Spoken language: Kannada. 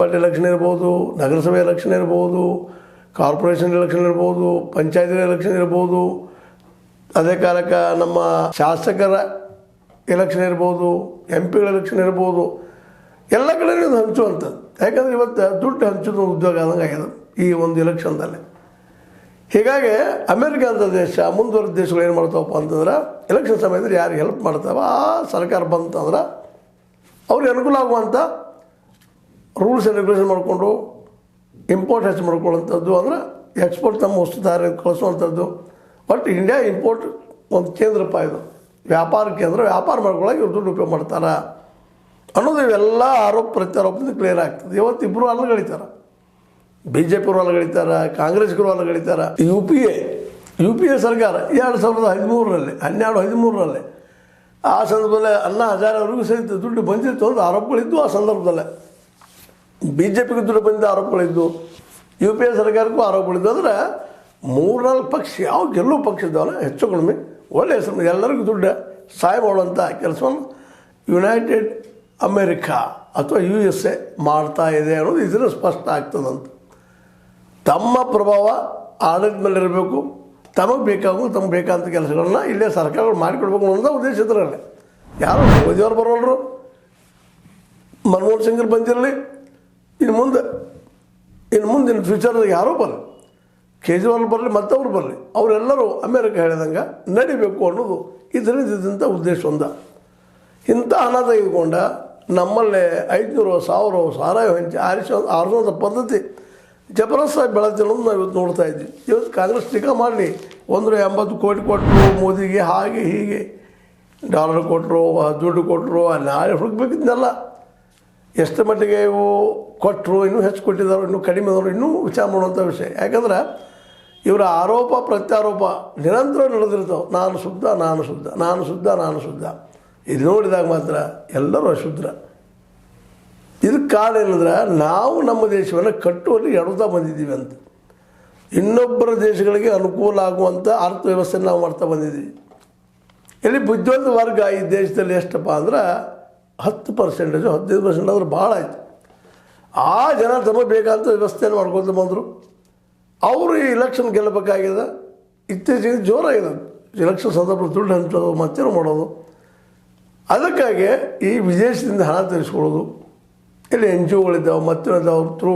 ಮುನ್ಸಿಪಾಲ್ಟಿ ಎಲೆಕ್ಷನ್ ಇರ್ಬೋದು, ನಗರಸಭೆ ಎಲೆಕ್ಷನ್ ಇರ್ಬೋದು, ಕಾರ್ಪೊರೇಷನ್ ಎಲೆಕ್ಷನ್ ಇರ್ಬೋದು, ಪಂಚಾಯತ್ ಎಲೆಕ್ಷನ್ ಇರ್ಬೋದು, ಅದೇ ಕಾಲಕ್ಕೆ ನಮ್ಮ ಶಾಸಕರ ಎಲೆಕ್ಷನ್ ಇರ್ಬೋದು, MP ಗಳ ಎಲೆಕ್ಷನ್ ಇರ್ಬೋದು, ಎಲ್ಲ ಕಡೆ ಇದು ಹಂಚುವಂಥದ್ದು. ಯಾಕಂದರೆ ಇವತ್ತು ದುಡ್ಡು ಹಂಚೋದು ಉದ್ಯೋಗ ಆದಂಗೆ ಆಗಿದೆ ಈ ಒಂದು ಎಲೆಕ್ಷನ್ದಲ್ಲಿ. ಹೀಗಾಗಿ ಅಮೇರಿಕ ಅಂತ ದೇಶ, ಮುಂದುವರೆದ ದೇಶಗಳು ಏನು ಮಾಡ್ತಾವಪ್ಪ ಅಂತಂದ್ರೆ ಎಲೆಕ್ಷನ್ ಸಮಯದಲ್ಲಿ ಯಾರಿಗೆ ಹೆಲ್ಪ್ ಮಾಡ್ತಾವೆ ಆ ಸರ್ಕಾರ ಬಂತಂದ್ರೆ ಅವ್ರಿಗೆ ಅನುಕೂಲ ಆಗುವಂಥ ರೂಲ್ಸ್ ಆ್ಯಂಡ್ ರೆಗ್ಯುಲೇಷನ್ ಮಾಡಿಕೊಂಡು ಇಂಪೋರ್ಟ್ ಹೆಚ್ಚು ಮಾಡ್ಕೊಳ್ಳೋಂಥದ್ದು, ಅಂದರೆ ಎಕ್ಸ್ಪೋರ್ಟ್ ತಮ್ಮ ವಸ್ತು ತಯಾರಿ ಕಳಿಸುವಂಥದ್ದು. ಬಟ್ ಇಂಡಿಯಾ ಇಂಪೋರ್ಟ್ ಒಂದು ಕೇಂದ್ರಪ್ಪ, ಇದು ವ್ಯಾಪಾರ ಕೇಂದ್ರ, ವ್ಯಾಪಾರ ಮಾಡ್ಕೊಳ್ಳೋಕೆ ಇವ್ರು ದುಡ್ಡು ಉಪಯೋಗ ಮಾಡ್ತಾರೆ ಅನ್ನೋದು ಇವೆಲ್ಲ ಆರೋಪ ಪ್ರತ್ಯಾರೋಪದಿಂದ ಕ್ಲಿಯರ್ ಆಗ್ತದೆ. ಇವತ್ತು ಇಬ್ಬರು ಅಲ್ಲಗಳಿತಾರೆ, BJP ಅಲ್ಲಗಳಿತಾರೆ, ಕಾಂಗ್ರೆಸ್ಗರು ಅಲ್ಲಗಳಿತಾರೆ. UPA ಸರ್ಕಾರ 2013ರಲ್ಲಿ 12-13ರಲ್ಲಿ ಆ ಸಂದರ್ಭದಲ್ಲಿ ಅಣ್ಣಾ ಹಜಾರೆ ಅವ್ರಿಗೂ ಸಹಿತ ದುಡ್ಡು ಬಂದಿತ್ತು ಅಂತ ಆರೋಪಗಳಿದ್ದು. ಆ ಸಂದರ್ಭದಲ್ಲೇ BJPಗೆ ದುಡ್ಡು ಬಂದಿದ್ದ ಆರೋಪಗಳಿದ್ದು, UPA ಸರ್ಕಾರಕ್ಕೂ ಆರೋಪಗಳಿದ್ದು. ಅಂದರೆ 3-4 ಪಕ್ಷ ಯಾವ ಗೆಲ್ಲುವ ಪಕ್ಷ ಇದ್ದಾವಲ್ಲ ಹೆಚ್ಚು ಕಡಿಮೆ ಒಳ್ಳೆಯ ಹೆಸರು ಎಲ್ಲರಿಗೂ ದುಡ್ಡು ಸಹಾಯ ಮಾಡುವಂಥ ಕೆಲಸವನ್ನು ಯುನೈಟೆಡ್ ಅಮೇರಿಕಾ ಅಥವಾ USA ಮಾಡ್ತಾ ಇದೆ ಅನ್ನೋದು ಇದನ್ನು ಸ್ಪಷ್ಟ ಆಗ್ತದಂತ. ತಮ್ಮ ಪ್ರಭಾವ ಆಡಳಿತ ಮೇಲೆ ಇರಬೇಕು, ತಮಗೆ ಬೇಕಾದಂಥ ಕೆಲಸಗಳನ್ನ ಇಲ್ಲೇ ಸರ್ಕಾರಗಳು ಮಾಡಿಕೊಡ್ಬೇಕು ಅನ್ನೋದು ಉದ್ದೇಶ ಇದರಲ್ಲೇ. ಯಾರು ಮೋದಿಯವ್ರು ಬರೋಲ್ರು, ಮನಮೋಹನ್ ಸಿಂಗ್ ಬಂದಿರಲಿ, ಇನ್ನು ಮುಂದಿನ ಫ್ಯೂಚರ್ದಾಗ ಯಾರೂ ಬರಲಿ, ಕೇಜ್ರಿವಾಲ್ ಬರಲಿ, ಮತ್ತೊಬ್ರು ಬರಲಿ, ಅವರೆಲ್ಲರೂ ಅಮೇರಿಕ ಹೇಳಿದಂಗೆ ನಡಿಬೇಕು ಅನ್ನೋದು ಇದರಿಂದ ಉದ್ದೇಶ ಒಂದ. ಇಂಥ ಹಣ ತೆಗೆದುಕೊಂಡ ನಮ್ಮಲ್ಲೇ 500, 1000 ಸಾರಾಯಿ ಹಂಚಿ ಆರಿಸುವಂಥ ಪದ್ಧತಿ ಜಬರದಸ್ತಾಗಿ ಬೆಳೆದಿರೋದು ನಾವು ಇವತ್ತು ನೋಡ್ತಾ ಇದ್ವಿ. ಇವತ್ತು ಕಾಂಗ್ರೆಸ್ ಟೀಕಾ ಮಾಡಲಿ, 180 ಕೋಟಿ ಕೊಟ್ಟರು ಮೋದಿಗೆ, ಹಾಗೆ ಹೀಗೆ ಡಾಲರ್ ಕೊಟ್ಟರು, ದುಡ್ಡು ಕೊಟ್ಟರು, ನಾಳೆ ಹುಡುಕ್ಬೇಕಿದ್ನೆಲ್ಲ ಎಷ್ಟು ಮಟ್ಟಿಗೆ ಇವು ಕೊಟ್ಟರು, ಇನ್ನೂ ಹೆಚ್ಚು ಕೊಟ್ಟಿದ್ದಾರೆ, ಇನ್ನೂ ಕಡಿಮೆ ಆದವರು, ಇನ್ನೂ ವಿಚಾರ ಮಾಡುವಂಥ ವಿಷಯ. ಯಾಕಂದ್ರೆ ಇವರ ಆರೋಪ ಪ್ರತ್ಯಾರೋಪ ನಿರಂತರ ನಡೆದಿರ್ತಾವೆ. ನಾನು ಶುದ್ಧ ಇದು ನೋಡಿದಾಗ ಮಾತ್ರ ಎಲ್ಲರೂ ಅಶುದ್ಧ. ಇದಕ್ಕೆ ಕಾರಣ ಏನಂದ್ರೆ ನಾವು ನಮ್ಮ ದೇಶವನ್ನು ಕಟ್ಟುವಲ್ಲಿ ಎಡುತ್ತಾ ಬಂದಿದ್ದೀವಿ ಅಂತ. ಇನ್ನೊಬ್ಬರ ದೇಶಗಳಿಗೆ ಅನುಕೂಲ ಆಗುವಂಥ ಅರ್ಥವ್ಯವಸ್ಥೆ ನಾವು ಮಾಡ್ತಾ ಬಂದಿದ್ದೀವಿ. ಇಲ್ಲಿ ಬುದ್ಧಿವಂತ ವರ್ಗ ಈ ದೇಶದಲ್ಲಿ ಎಷ್ಟಪ್ಪ ಅಂದ್ರೆ 10%, 15% ಆದ್ರೆ ಭಾಳ ಆಯಿತು. ಆ ಜನ ತಮಗೆ ಬೇಕಾದಂಥ ವ್ಯವಸ್ಥೆಯನ್ನು ಮಾಡ್ಕೊತ ಬಂದರು. ಅವರು ಈ ಎಲೆಕ್ಷನ್ ಗೆಲ್ಲಬೇಕಾಗಿದೆ. ಇತ್ತೀಚೆಗೆ ಜೋರಾಗಿದೆ ಎಲೆಕ್ಷನ್ ಸಂದರ್ಭದಲ್ಲಿ ದುಡ್ಡು ಹಂಚೋದು, ಮತ್ತೇನು ಮಾಡೋದು. ಅದಕ್ಕಾಗಿ ಈ ವಿದೇಶದಿಂದ ಹಣ ತೆಗೆಸ್ಕೊಳ್ಳೋದು, ಇಲ್ಲಿ NGOಗಳಿದ್ದಾವೆ, ಮತ್ತೇನಿದ್ದಾವೆ, ಥ್ರೂ